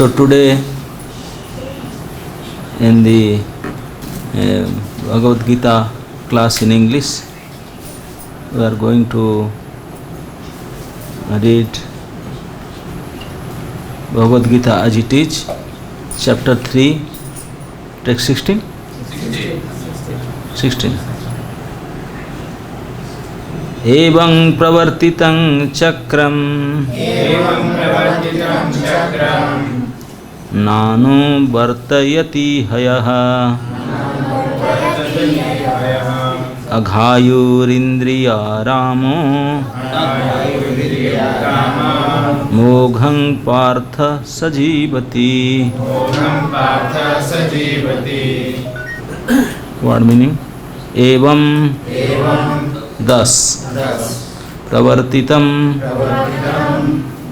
So today in the Bhagavad Gita class in English, we are going to read Bhagavad Gita as it is, chapter 3, text 16? 16. Evam pravartitam chakram nanu vartayati hayaha aghayurindriya ramo mogham partha sajivati. What meaning? Evam, thus, pravartitam,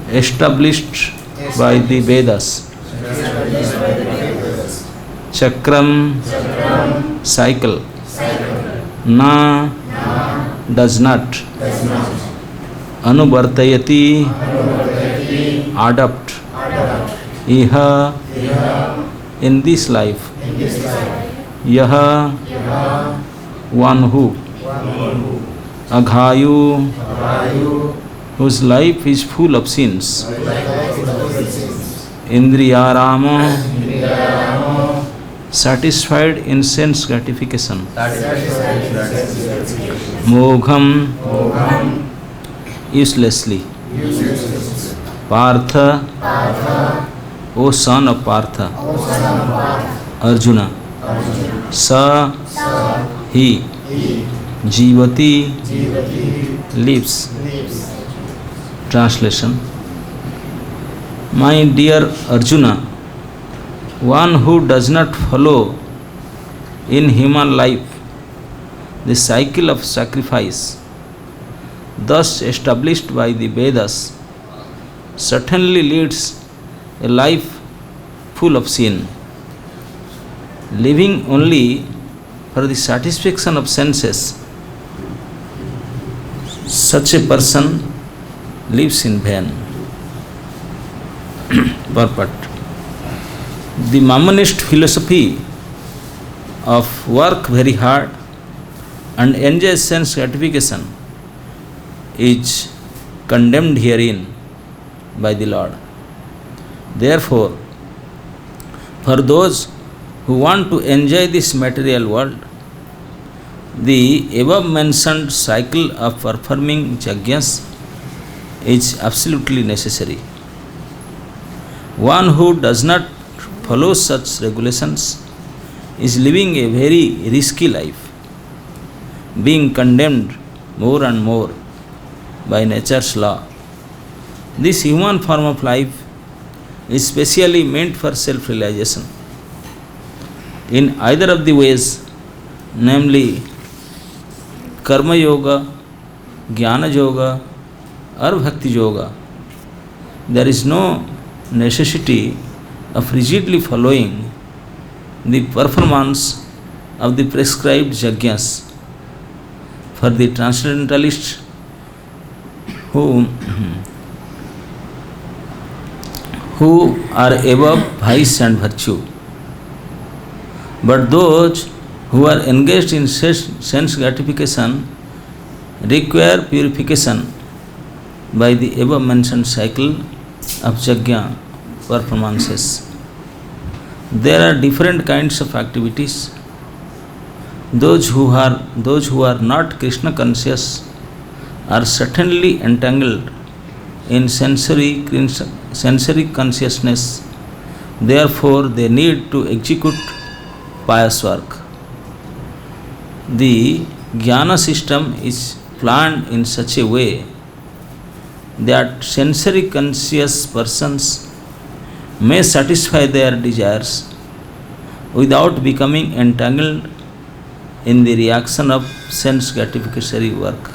established by the Vedas, chakram, cycle, na, does not, anuvartayati, adopt, iha, in this life, yaha, one who, aghayu, whose life is full of sins, indriyarama, satisfied in sense gratification, mogham, uselessly, partha, O son of Partha, Arjuna, sa, he, jivati, lives. Translation. My dear Arjuna, one who does not follow in human life the cycle of sacrifice thus established by the Vedas certainly leads a life full of sin, living only for the satisfaction of senses. Such a person lives in vain. Purport. The Mammonist philosophy of work very hard and enjoy sense gratification is condemned herein by the Lord. Therefore, for those who want to enjoy this material world, the above mentioned cycle of performing yajnas is absolutely necessary. One who does not follow such regulations is living a very risky life, being condemned more and more by nature's law. This human form of life is specially meant for self-realization. In either of the ways, namely Karma Yoga, Jnana Yoga or Bhakti Yoga, there is no necessity of rigidly following the performance of the prescribed yajnas. For the transcendentalists who are above vice and virtue, but those who are engaged in sense gratification require purification by the above mentioned cycle of yajna performances. There are different kinds of activities. Those who are not Krishna conscious are certainly entangled in sensory consciousness. Therefore, they need to execute pious work. The jnana system is planned in such a way that sensory conscious persons may satisfy their desires without becoming entangled in the reaction of sense gratificatory work.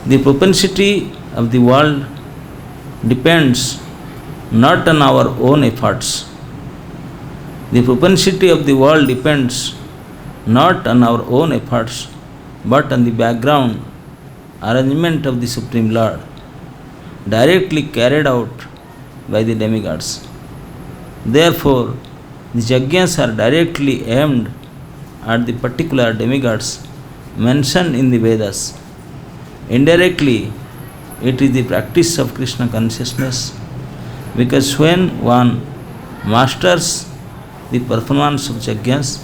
The propensity of the world depends not on our own efforts. The propensity of the world depends not on our own efforts, but on the background arrangement of the Supreme Lord, directly carried out by the demigods. Therefore, the yajnas are directly aimed at the particular demigods mentioned in the Vedas. Indirectly, it is the practice of Krishna consciousness, because when one masters the performance of yajnas,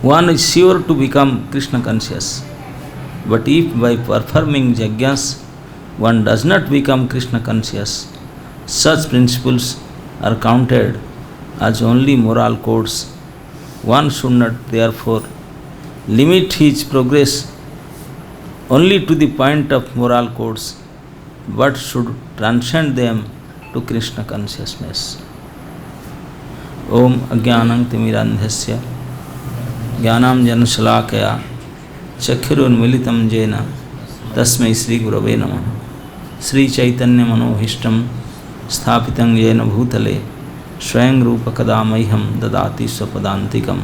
one is sure to become Krishna conscious. But if by performing yajnas one does not become Krishna conscious, such principles are counted as only moral codes. One should not therefore limit his progress only to the point of moral codes, but should transcend them to Krishna consciousness. Om Ajnanam Timirandhasya Jnanam Janashalakaya Chakhirunmilitam Jena Tasmai Sri Gurave Namah. Sri Chaitanya Manohishtam Sthapitam Jena Bhutale Swayam Rupa Kadamaiham Dadati Swapadantikam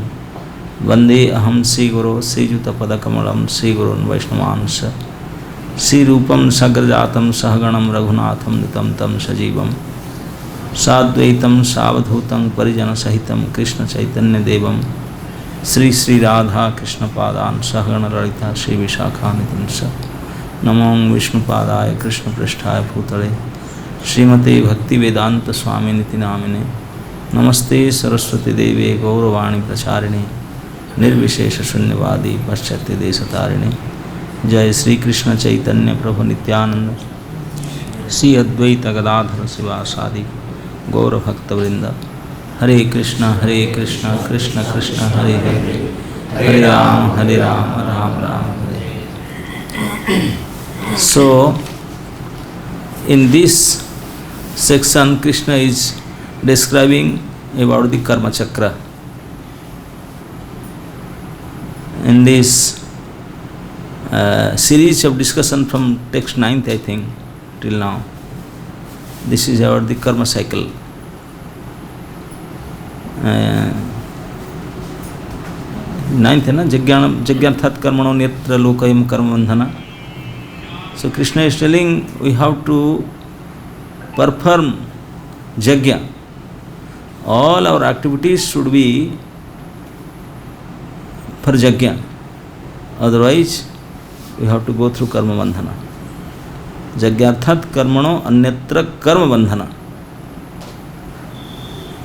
Vande Aham Sri Guru Sri Juta Padakamalam Sri Gurun Vaishnavansa Sri Rupam Sagrajatam Sahaganam Raghunatham Nitam Tam Sajivam Sadvaitam Savadhutam Parijana Sahitam Krishna Chaitanya Devam Sri Sri Radha Krishna Padan Sahagana Lalita Sri Vishakanitamsa Namo Vishnu Padaya Krishna Prasthaya Bhutale Srimate Bhakti Vedanta Swami Niti Namine Namaste Saraswati Devi Gauravani Pracharine Nirvishesha Shunyavadi Paschatya Desatarine Jai Sri Krishna Chaitanya Prabhu Nityananda Sri Advaita Gadadhara Sivasadi Gaura Bhakta Vrinda Hare Krishna Krishna Krishna Hare Hare Hare Ram Ram Ram Hare. So, in this section, Krishna is describing about the Karma Chakra. In this series of discussion from text 9th, I think, till now, this is about the Karma cycle. Ninth है ना, जज्ञार्थात् कर्मणो नेत्र लोकयम कर्म बंधना. So Krishna is telling we have to perform jagya. All our activities should be for jagya. Otherwise, we have to go through karma bandhana. Jagyarthat karmano anyatra karma bandhana.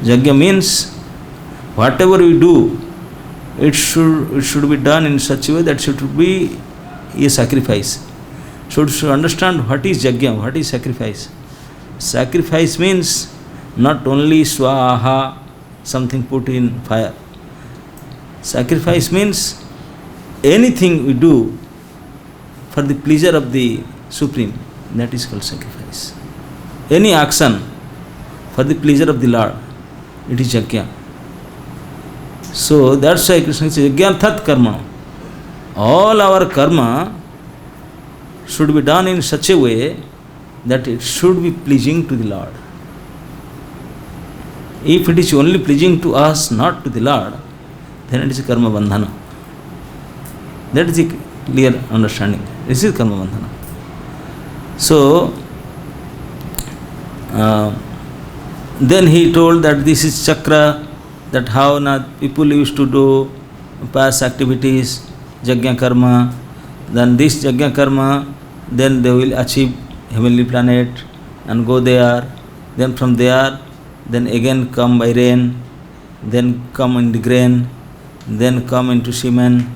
Jagya means whatever we do, it should be done in such a way that it should be a sacrifice. Should understand what is jagya, what is sacrifice. Sacrifice means not only swaha, something put in fire. Sacrifice means anything we do for the pleasure of the Supreme, that is called sacrifice. Any action for the pleasure of the Lord, it is jagya. So that's why Krishna says Jagyarthat karma. All our karma should be done in such a way that it should be pleasing to the Lord. If it is only pleasing to us, not to the Lord, then it is karma bandhana. That is a clear understanding. This is karma bandhana. So then he told that this is chakra, that how people used to do past activities, jagya karma, then this jagya karma, then they will achieve heavenly planet and go there, then from there, then again come by rain, then come in the grain, then come into semen,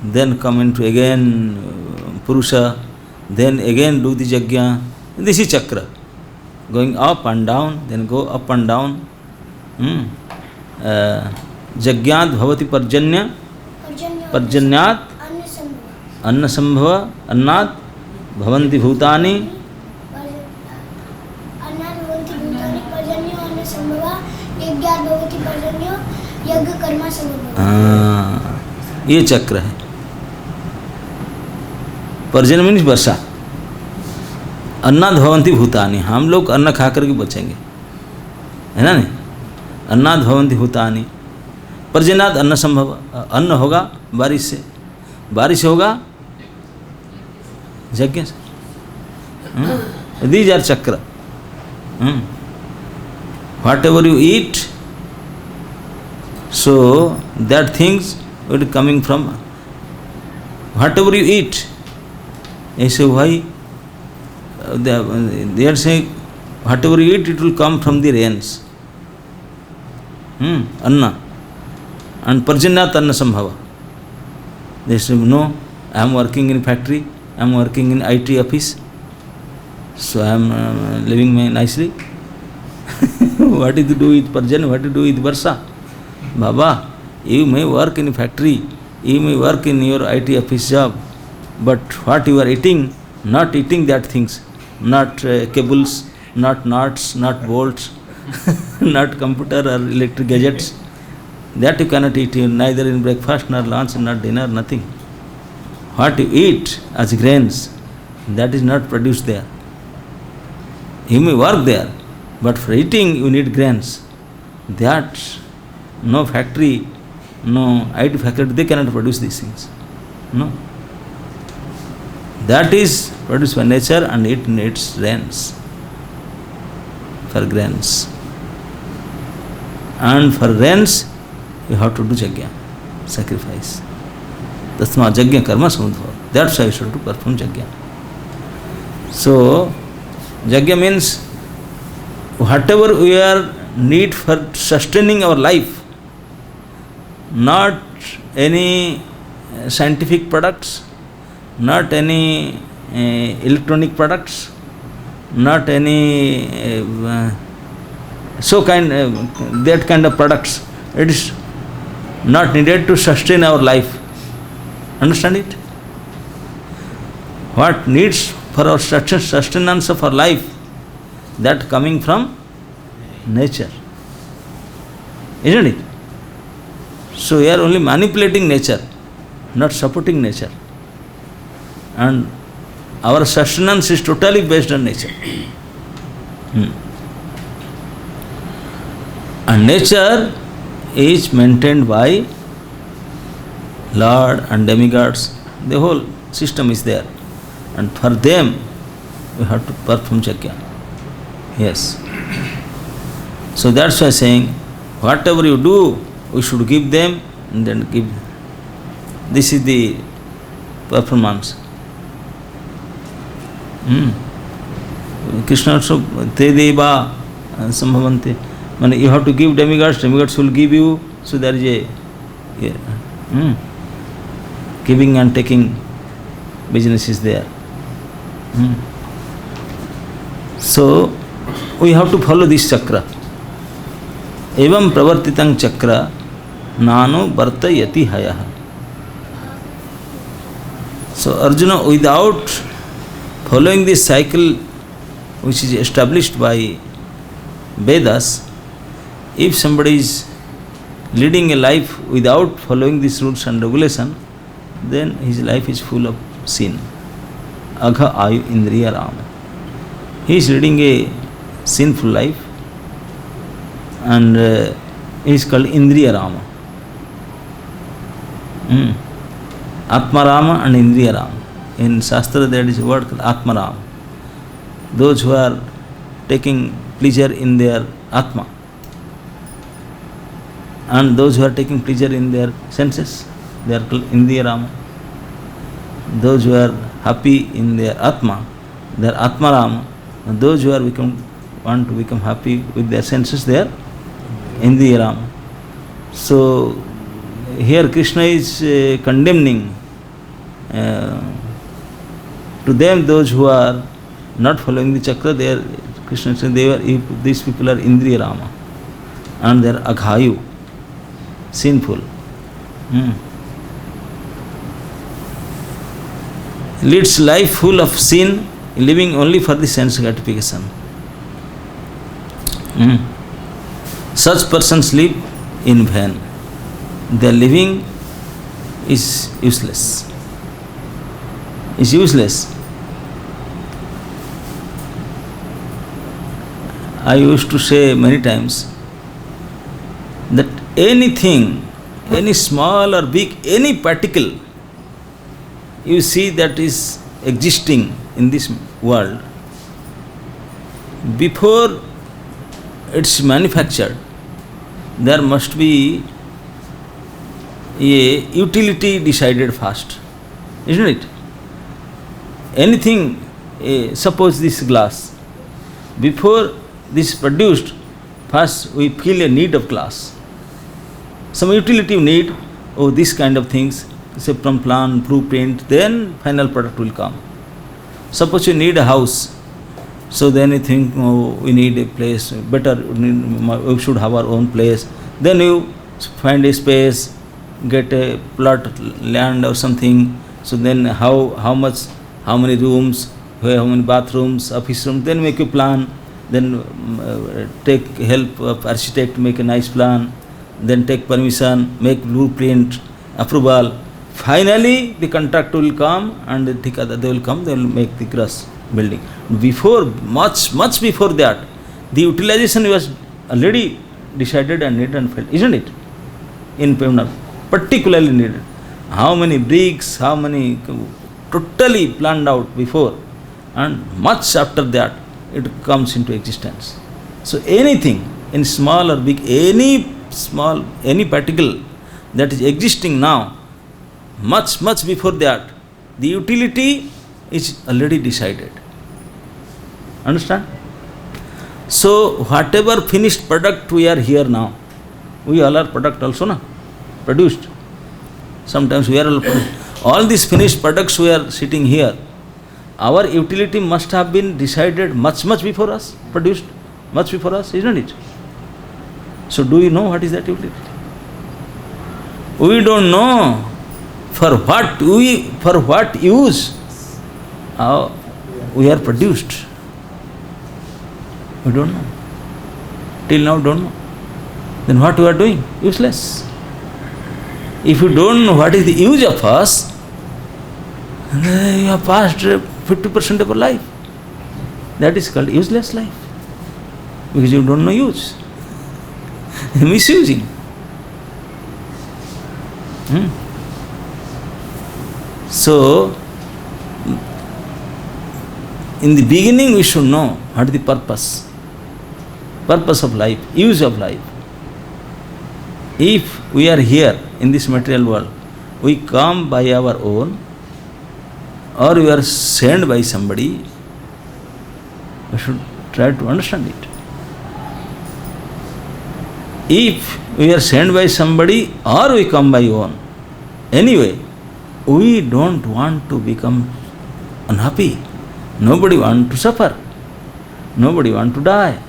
then come into again Purusha, then again do the jagya. This is chakra, going up and down, then go up and down. Jagyat bhavati parjanya, parjanyat anna sambhava, annat bhavanti bhutani, ये चक्र है. पर्जन्य means वर्षा. अन्नाद भवंती भूतानि, हम लोग अन्न खा करके बचेंगे, है ना नहीं. अन्नाद भवंती भूतानि, पर्जन्याद अन्न संभव, अन्न होगा बारिश से, बारिश होगा यज्ञ से. दीज आर चक्र. Whatever you eat, so that things will be coming from whatever you eat. I say, why? They are saying, whatever you eat, it will come from the rains. Anna. And Parjanyat Anna Sambhava. They say, no, I am working in factory, I am working in IT office, so I am living nicely. What is to do with Parjanya? What to do with Varsa? Baba, you may work in factory, you may work in your IT office job, but what you are eating, not eating that things, not cables, not nuts, not bolts, not computer or electric gadgets, that you cannot eat, neither in breakfast, nor lunch, nor dinner, nothing. What you eat as grains, that is not produced there. You may work there, but for eating you need grains. That no factory, no IT factory, they cannot produce these things. No. That is produced by nature and it needs rains for grains. And for rains, you have to do yajna, sacrifice. Tasma yajna karma samudbhava. That's why you should perform yajna. So, yajna means whatever we are need for sustaining our life, not any scientific products, not any electronic products, not any that kind of products. It is not needed to sustain our life. Understand it? What needs for our sustenance of our life, that coming from nature. Isn't it? So we are only manipulating nature, not supporting nature. And our sustenance is totally based on nature. And nature is maintained by Lord and demigods. The whole system is there. And for them, we have to perform yajna. Yes. So that's why saying, whatever you do, we should give them and then give. This is the performance. Krishna also, te deva sambhavante. You have to give demigods, demigods will give you. So there is a giving and taking business is there. So we have to follow this chakra. Evam pravartitang chakra nano vartayati hayah. So Arjuna, without following this cycle which is established by Vedas, if somebody is leading a life without following these rules and regulation, then his life is full of sin. Agha ayu indriya rama. He is leading a sinful life and he is called Indriya Rama. Atma Rama and Indriya Rama. In Shastra there is a word called Atma Rama. Those who are taking pleasure in their Atma and those who are taking pleasure in their senses, they are called Indriya Rama. Those who are happy in their Atma, they are Atma Rama. And those who are want to become happy with their senses, they are Indriya Rama. So here Krishna is condemning to them those who are not following the chakra. They are Krishna saying these people are Indriya Rama and they are aghayu, sinful. Leads life full of sin, living only for the sense gratification. Such persons live in vain. Their living is useless. Is useless. I used to say many times that anything, any small or big, any particle you see that is existing in this world, before it's manufactured, there must be a utility decided first, isn't it? Anything, suppose this glass, before this produced, first we feel a need of glass. Some utility need, oh, this kind of things, say from plan, blueprint, then final product will come. Suppose you need a house, so then you think, oh, we need a place, better, we should have our own place. Then you find a space, get a plot land or something. So then how much, how many rooms, how many bathrooms, office rooms, then make a plan, then take help of architect, make a nice plan, then take permission, make blueprint, approval. Finally, the contractor will come and they will come, they will make the gross building. Before, much before that, the utilization was already decided and needed and felt, isn't it? In Pune, particularly needed. How many bricks, how many, totally planned out before, and much after that, it comes into existence. So anything, in small or big, any particle that is existing now, much before that, the utility is already decided. Understand? So whatever finished product we are here now, we all are product also, na? Produced. Sometimes we are all these finished products we are sitting here, our utility must have been decided much before us, produced much before us, isn't it? So do you know what is that utility? We don't know for what use we are produced. We don't know. Till now don't know. Then what we are doing? Useless. If you don't know what is the use of us, you have passed 50% of your life. That is called useless life. Because you don't know use. Misusing. So, in the beginning we should know what is the purpose of life, use of life. If we are here in this material world, we come by our own, or we are sent by somebody, we should try to understand it. If we are sent by somebody or we come by own, anyway, we don't want to become unhappy. Nobody wants to suffer. Nobody wants to die.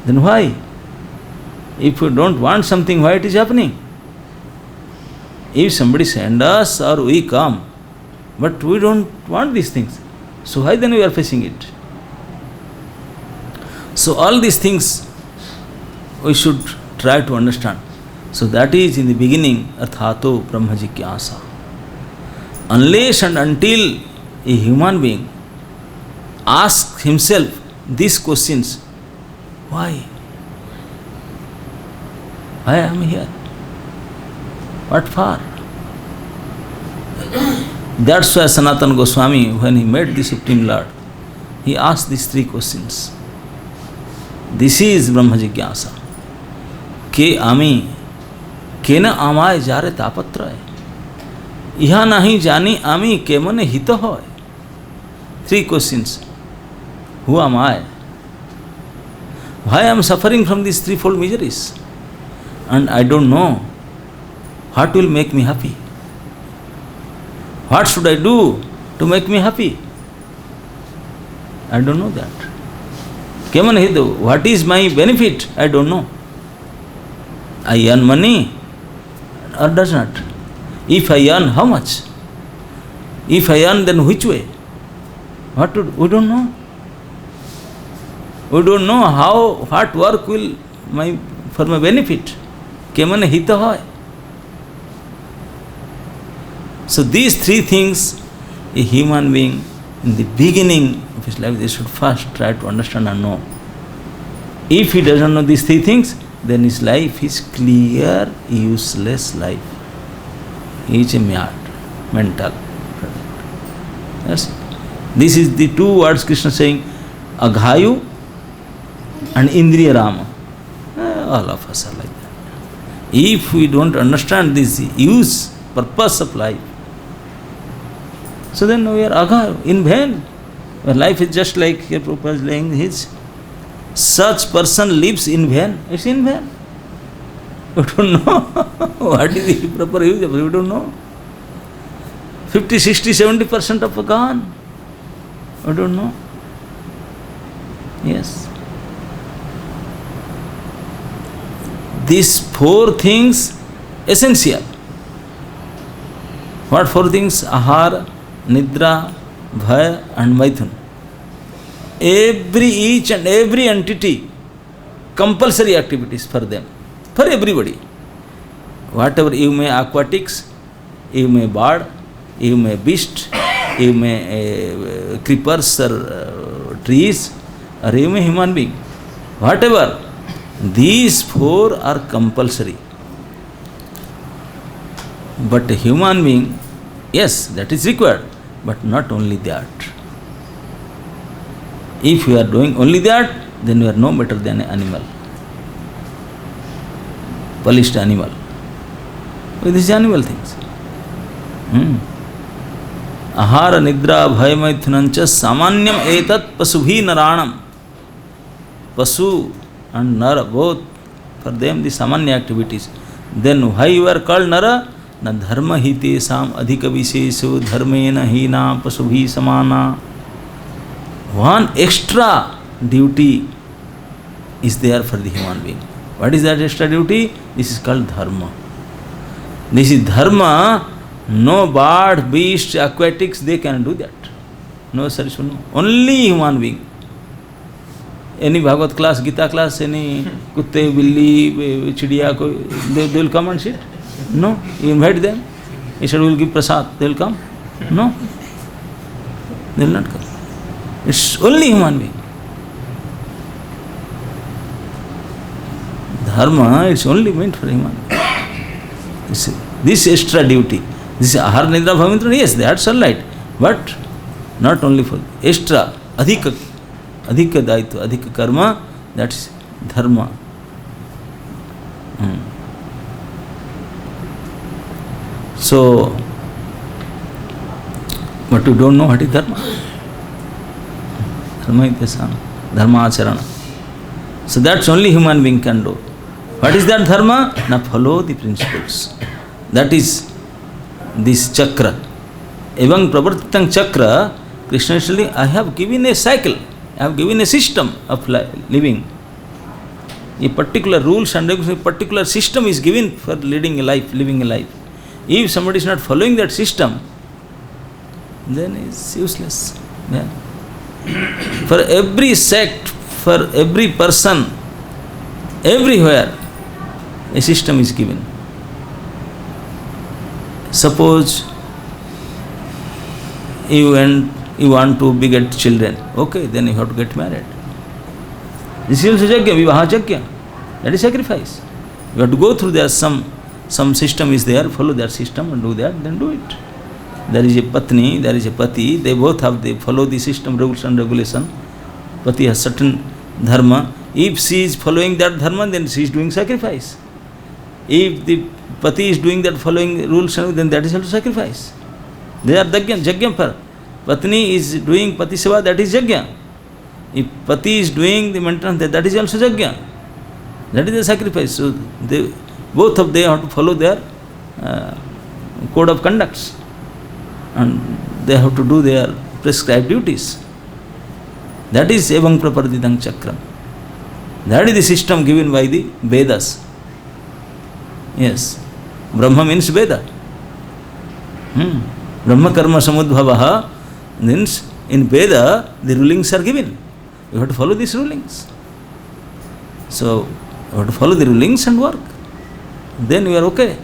Then why? If we don't want something, why it is happening? If somebody sends us or we come, but we don't want these things, so why then we are facing it? So all these things we should try to understand. So that is in the beginning, Arthato Brahma Jigyasa. Unless and until a human being asks himself these questions, why? Why I am here? What for? That's why Sanatana Goswami, when he met the Supreme Lord, he asked these three questions. This is Brahma Jigyasa. Ke ami, kena amay jare tapatraya. Iha nahi jani ami kemane hito hoy. Three questions. Who am I? Why I am suffering from these threefold miseries? And I don't know what will make me happy. What should I do to make me happy? I don't know that. Kemane hito, what is my benefit? I don't know. I earn money or does not? If I earn, how much? If I earn, then which way? What to do? We don't know. We don't know what work will for my benefit. Kemane hita hoy. So these three things, a human being in the beginning of his life, they should first try to understand and know. If he doesn't know these three things, then his life is clear, useless life. He is a mental. Yes. This is the two words Krishna saying, Aghayu and Indriya Rama. All of us are like that. If we don't understand this use, purpose of life, so then we are Aghayu, in vain. Our life is just like here Prabhupada is laying his. Such person lives in vain. It's in vain. We don't know what is the proper use of it. We don't know. 50, 60, 70% of gone. We don't know. Yes. These four things essential. What four things? Ahara, Nidra, Bhaya and Maithun. Each and every entity, compulsory activities for them, for everybody. Whatever you may aquatics, you may bird, you may beast, you may creepers or trees, or you may human being. Whatever, these four are compulsory. But a human being, yes, that is required, but not only that. If you are doing only that, then you are no better than an animal. Polished animal. With these animal things. Ahara, Nidra, Bhaya, Maithunancha, Samanyam etat pasubhi naranam. Pasu and Nara, both, for them the Samanya activities. Then why you are called Nara? Na dharma hite sam adhika visesho dharmena hina pasubhi samana. One extra duty is there for the human being. What is that extra duty? This is called dharma. This is dharma. No bird, beast, aquatics, they can do that. No, sir, no. Only human being. Any Bhagavad class, Gita class, any kutte, billi, chidiya, they will come and sit. No, you invite them. You said we will give prasad. They will come. No, they will not come. It's only human being. Dharma is only meant for human being. This extra duty, this ahar nidra bhavamitra, yes, that's all right. But not only for extra, adhika daitva, adhika karma, that's dharma. So, but you don't know what is dharma. Dharma ityasana, dharma acharana. So that's only human being can do. What is that dharma? Now follow the principles. That is this chakra. Evam pravartitang chakra, Krishna is telling, I have given a cycle, I have given a system of living. A particular rules and regulations, a particular system is given for leading a life, living a life. If somebody is not following that system, then it's useless. Yeah. For every sect, for every person, everywhere, a system is given. Suppose you want to beget children, okay, then you have to get married. This is also yajna, vivaha yajna. That is sacrifice. You have to go through there, some system is there, follow that system and do that, then do it. There is a patni, there is a pati, they both follow the system, rules and regulation. Pati has certain dharma. If she is following that dharma, then she is doing sacrifice. If the pati is doing that, following rules, then that is also sacrifice. They are yajna for. Patni is doing pati seva, that is yajna. If pati is doing the maintenance, that is also yajna. That is the sacrifice. So both of them have to follow their code of conducts. And they have to do their prescribed duties. That is evam prapartitang chakram. That is the system given by the Vedas. Yes. Brahma means Veda. Brahma karma samudbhavaha means in Veda the rulings are given. You have to follow these rulings. So you have to follow the rulings and work. Then you are okay.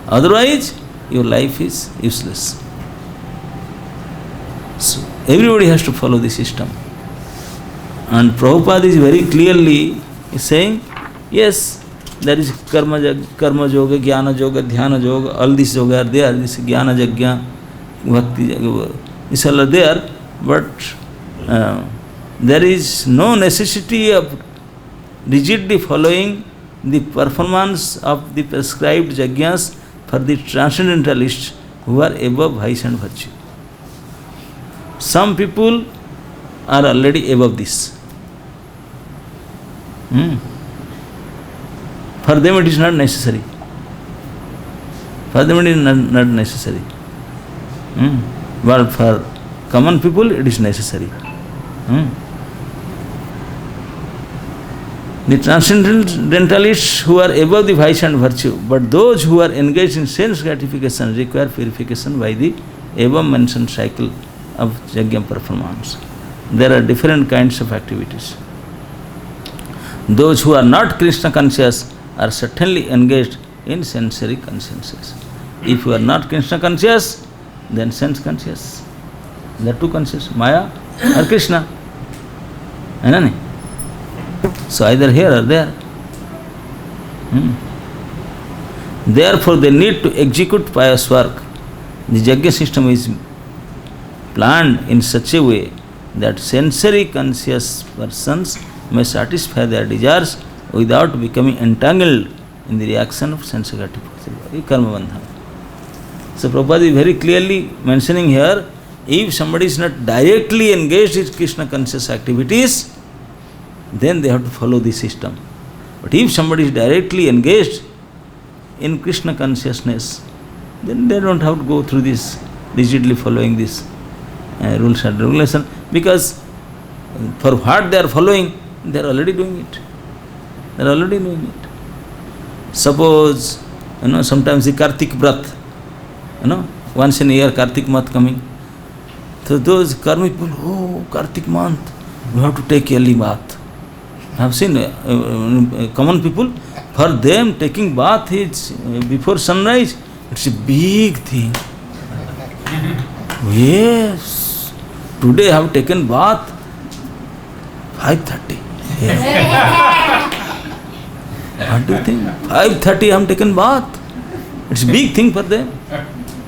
Otherwise, your life is useless. So everybody has to follow the system. And Prabhupada is very clearly saying, yes, there is karma yoga, jnana yoga, dhyana yoga, all these yoga are there, this jnana yajna, bhakti yoga, these all are there, but there is no necessity of rigidly following the performance of the prescribed yajnas for the transcendentalists who are above vice and virtue. Some people are already above this. For them it is not necessary. For them it is not necessary. But for common people it is necessary. The transcendentalists who are above the vice and virtue, but those who are engaged in sense gratification require purification by the above mentioned cycle of yajna performance. There are different kinds of activities. Those who are not Krishna conscious are certainly engaged in sensory consciences. If you are not Krishna conscious, then sense conscious. There are two conscious, Maya or Krishna. So either here or there. Therefore they need to execute pious work. The yajna system is planned in such a way that sensory conscious persons may satisfy their desires without becoming entangled in the reaction of sense gratification. Karma bandhana. So Prabhupada is very clearly mentioning here, if somebody is not directly engaged in Krishna conscious activities, then they have to follow the system. But if somebody is directly engaged in Krishna consciousness, then they don't have to go through this, rigidly following this rules and regulation, because for what they are following, they are already doing it. They are already doing it. Suppose, sometimes the Kartik Vrat, once in a year Kartik month coming. So those karmic people, oh, Kartik month, we have to take early bath. I have seen common people, for them taking bath is before sunrise, it's a big thing. Yes, today I have taken bath 5:30. Yes. What do you think? 5:30 I have taken bath. It's a big thing for them.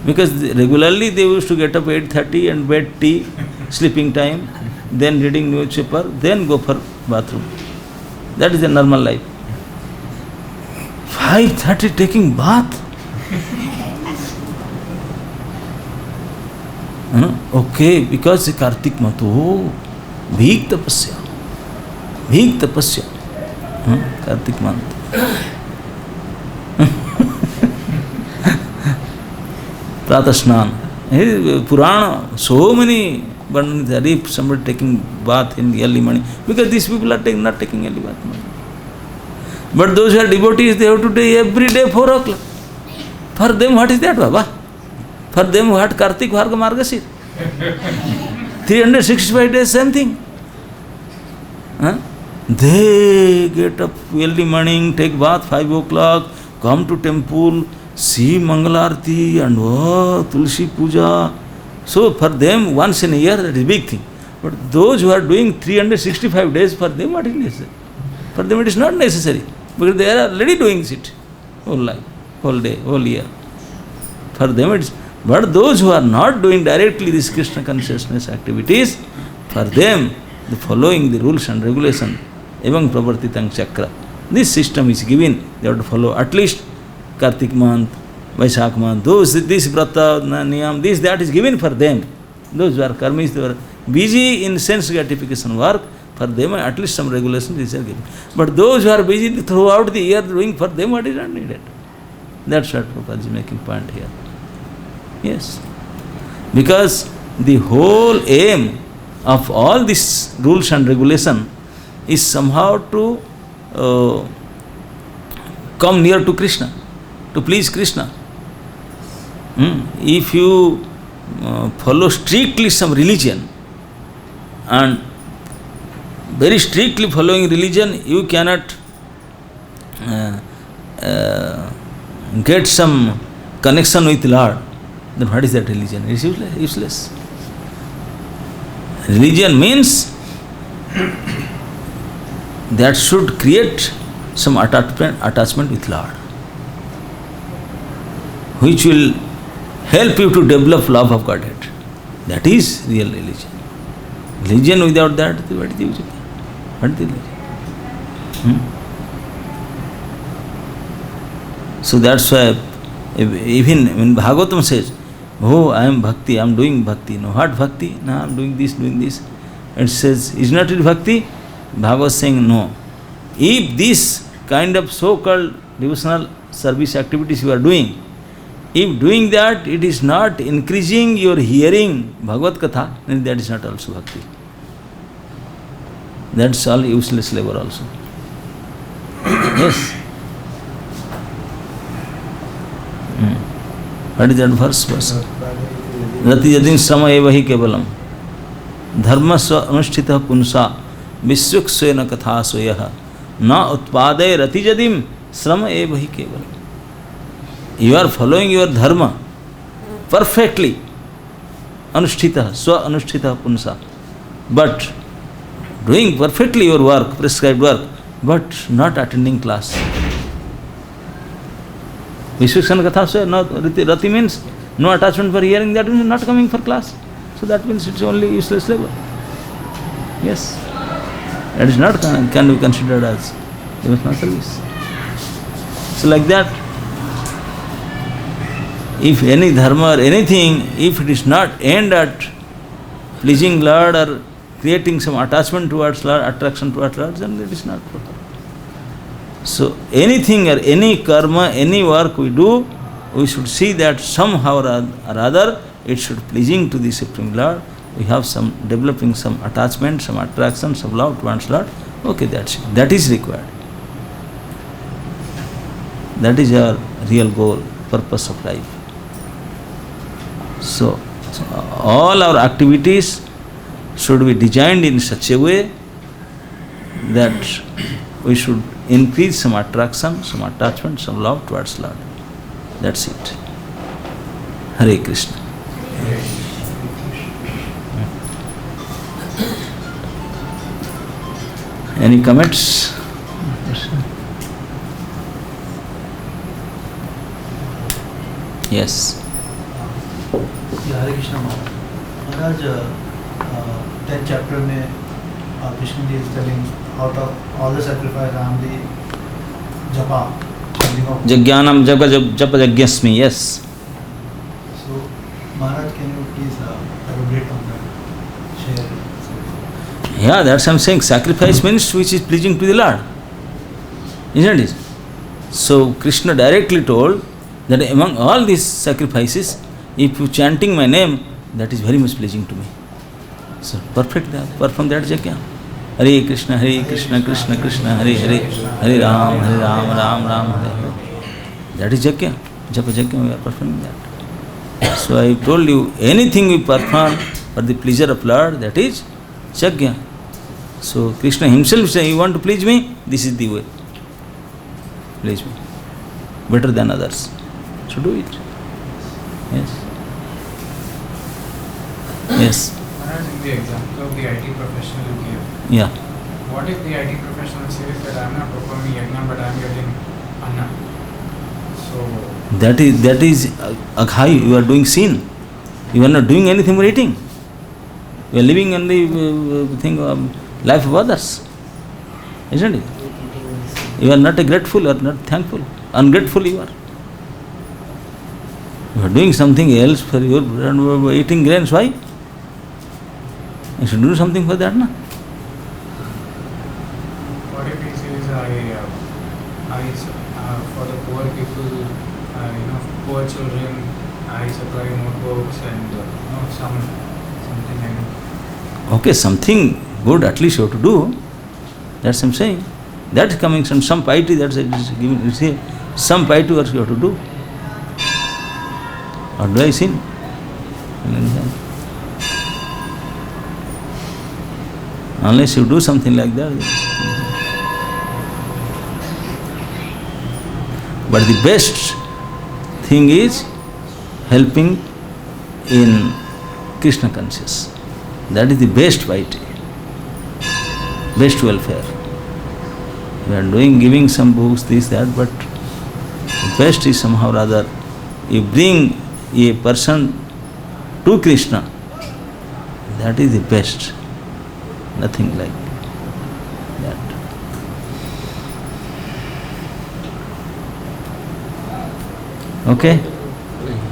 Because regularly they used to get up 8:30 and bed tea, sleeping time, then reading newspaper, then go for bathroom. That is a normal life. 5:30 taking bath? Okay, because the Kartik month, oh, big tapasya. Big tapasya. Kartik month. Pratasnan. Purana, so many, but if somebody taking bath in the early morning, because these people are not taking early bath. But those who are devotees, they have to take every day 4 o'clock. For them, what is that, Baba? For them, what Kartik Bharga Margasir? 365 days, same thing. They get up early morning, take bath 5 o'clock, come to temple, see Mangalarti and Tulsi Puja. So for them, once in a year, that is a big thing. But those who are doing 365 days, for them, what is necessary? For them, it is not necessary. Because they are already doing it whole life, whole day, whole year. For them, it is. But those who are not doing directly this Krishna consciousness activities, for them, the following the rules and regulation, evang pravartitang chakra. This system is given. They have to follow at least Kartik month, Vaishak month, this Vrata, Niyam, this, that is given for them. Those who are karmis, they are busy in sense gratification work, for them at least some regulations is given. But those who are busy throughout the year doing, for them what is not needed. That's what Prabhupada is making point here. Yes. Because the whole aim of all these rules and regulation is somehow to come near to Krishna, to please Krishna. If you follow strictly some religion and very strictly following religion, you cannot get some connection with Lord, then what is that religion? It is useless. Religion means that should create some attachment with Lord, which will help you to develop love of Godhead. That is real religion. Religion without that, what is the use? What is the religion? So that's why even when Bhagavatam says, oh, I am bhakti, I am doing bhakti. No, what bhakti? No, I am doing this, doing this. It says, is not it bhakti? Bhagavad saying, no. If this kind of so-called devotional service activities you are doing, if doing that, it is not increasing your hearing Bhagavad Katha, then that is not also bhakti. That's all useless labor also. Yes. What is that verse? Rati yadim sama eva hi kevalam dharma sva anushthita punsa vishwaksvena katha soyah na utpade rati yadim srama eva hi kevalam. You are following your dharma perfectly, anushthita, swa anushthita punsa, but doing perfectly your work, prescribed work, but not attending class. Vishwaksvena katha soyah, no, rati means no attachment for hearing, that means not coming for class. So that means it's only useless labor. Yes. That is not can be considered as devotional service. So like that, if any dharma or anything, if it is not aimed at pleasing Lord or creating some attachment towards Lord, attraction towards Lord, then it is not proper. So anything or any karma, any work we do, we should see that somehow or other it should pleasing to the Supreme Lord. We have some developing some attachment, some attraction, some love towards Lord. Okay, that's it. That is required. That is our real goal, purpose of life. So all our activities should be designed in such a way that we should increase some attraction, some attachment, some love towards Lord. That's it. Hare Krishna. Any comments? Yes. Hare Krishna Maharaj. 10th chapter mein Krishna ji is telling out of all the sacrifice I am the japa, chanting of Jagyanam japa jagyasmi, yes. So Maharaj, can you please elaborate on that? Share. Yeah, that's what I'm saying. Sacrifice means which is pleasing to the Lord. Isn't it? So Krishna directly told that among all these sacrifices, if you chanting my name, that is very much pleasing to me. So perfect, perform that jagya. Hare Krishna, Krishna Krishna, Hare Hare, Hare Ram, Ram Ram, Hare Hare. That is jagya. Japa jagya, we are performing that. So I told you, anything we perform for the pleasure of Lord, that is jagya. So Krishna himself says, you want to please me? This is the way. Please me. Better than others. So do it. Yes. Yes. Maharaj, in the example of the IT professional you gave, Yeah. what if the IT professional says that I am not performing yajna but I am getting anna? So That is aghai, you are doing sin. You are not doing anything but eating. You are living on the thing of life of others. Isn't it? You are not grateful or not thankful. Ungrateful you are. You are doing something else for your eating grains. Why? You should do something for that, na? what if he says for the poor people, poor children, I supply notebooks and something like that. Okay, something good at least you have to do. That's what I'm saying. That's coming from some piety, that's it is giving, you see, some piety work you have to do. Or do I sin? Unless you do something like that. But the best thing is helping in Krishna consciousness. That is the best piety, best welfare. We are doing, giving some books, this, that, but the best is somehow rather you bring a person to Krishna. That is the best. nothing like that. Okay?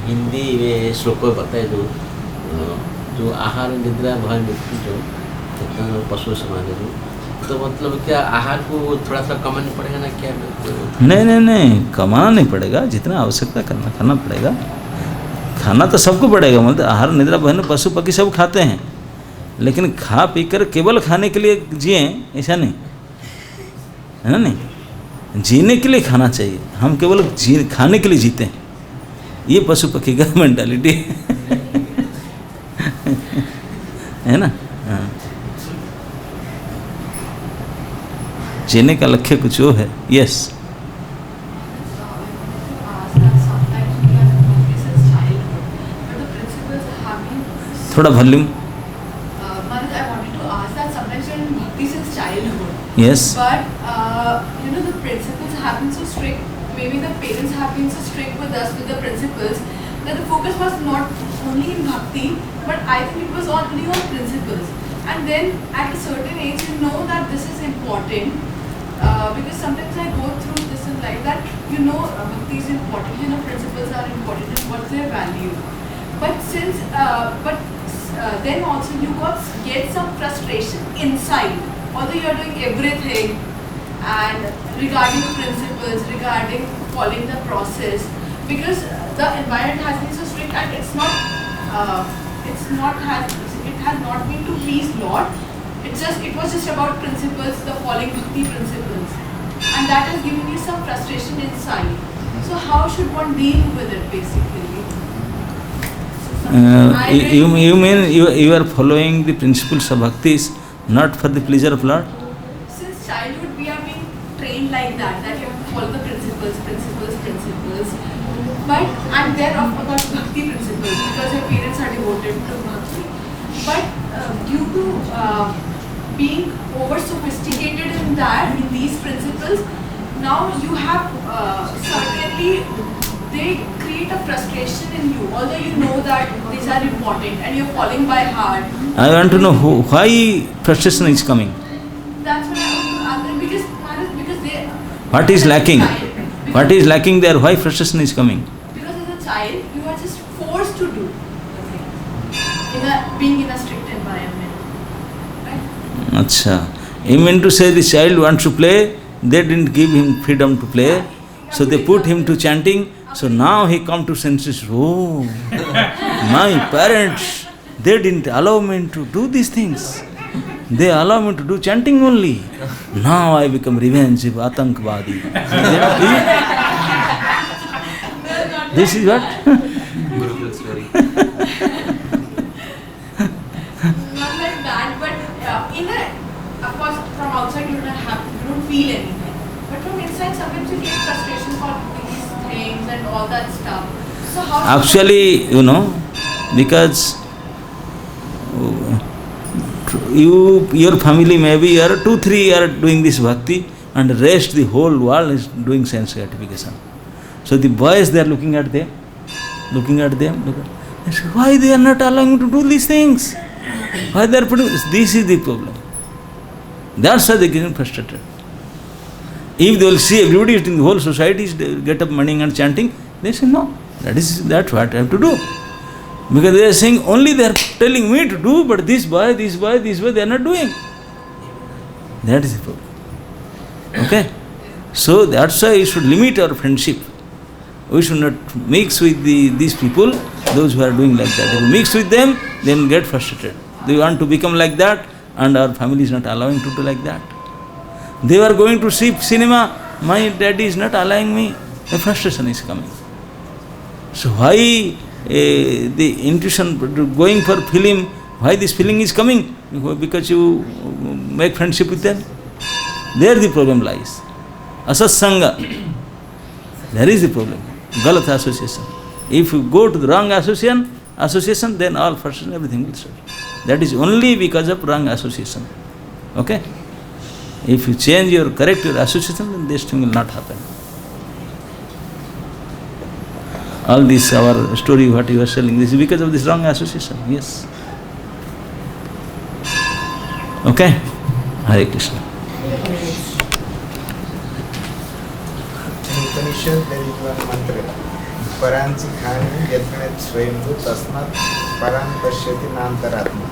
Hindi में श्लोक में बताए जो आहार निद्रा भय मृत्यु जो कितना पशु समान है जो, तो मतलब क्या आहार को थोड़ा सा कमाना पड़ेगा ना क्या? नहीं, कमाना नहीं पड़ेगा, जितना आवश्यकता करना खाना पड़ेगा। खाना तो सबको पड़ेगा, मतलब आहार निद्रा भय पशु पक्षी सब खाते हैं, लेकिन खा पी कर केवल खाने के लिए जिए ऐसा नहीं है ना। नहीं, जीने के लिए खाना चाहिए, हम केवल खाने के लिए जीते हैं, ये पशु पक्षी का मेंटालिटी है ना। हाँ, जीने का लक्ष्य कुछ वो है। यस, थोड़ा volume. Yes. But the principles have been so strict. Maybe the parents have been so strict with us with the principles that the focus was not only in bhakti, but I think it was only on principles. And then at a certain age, you know that this is important because sometimes I go through this in life that bhakti is important. Principles are important and what's their value. But then also you get some frustration inside. Although you are doing everything and regarding principles, regarding following the process, because the environment has been so strict and it has not been to please Lord. It was just about principles, the following bhakti principles, and that has given you some frustration inside. So how should one deal with it basically? you mean you are following the principles of bhaktis not for the pleasure of Lord? Since childhood we are being trained like that you have to follow the principles. But and then of course bhakti principles because your parents are devoted to bhakti. But due to being over sophisticated in these principles, now you have certainly they create a frustration in you, although you know that these are important and you're following by heart. I want to know why frustration is coming. That's what I want to ask them because they. What is lacking? What is lacking there? Why frustration is coming? Because as a child, you are just forced to do the thing. Being in a strict environment, right? Acha. You mean to say the child wants to play, they didn't give him freedom to play, so they put him to chanting. So now he come to senses, oh, my parents, they didn't allow me to do these things. They allow me to do chanting only. Now I become revenge, atankvadi. This is what? Gurukul story. Not like that, but of course, from outside you don't feel anything. But from inside, sometimes you get frustration for these things and all that stuff. So how? Actually, because your family maybe are 2-3 are doing this bhakti and the rest the whole world is doing sense gratification. So the boys they are looking at them. They say, why they are not allowing to do these things? Why they are putting this is the problem. That's why they get frustrated. If they will see everybody in the whole society get up morning and chanting, they say no, that's what I have to do. Because they are saying only they are telling me to do, but this boy, they are not doing. That is the problem. Okay? So that's why we should limit our friendship. We should not mix with these people, those who are doing like that. If we mix with them, then get frustrated. They want to become like that, and our family is not allowing to do like that. They were going to see cinema, my daddy is not allowing me, the frustration is coming. So why the intuition going for film, why this feeling is coming? Because you make friendship with them. There the problem lies. Asatsanga, there is the problem. Galat association. If you go to the wrong association, then all frustration, everything will start. That is only because of wrong association. Okay? If you change correct your association, then this thing will not happen. All this, our story, what you are telling, this is because of this wrong association. Yes. Okay? Hare Krishna. In Upanishad there is one mantra. Paranchi khani yatmet swayambhu tasmat paran pashyati nantaratma.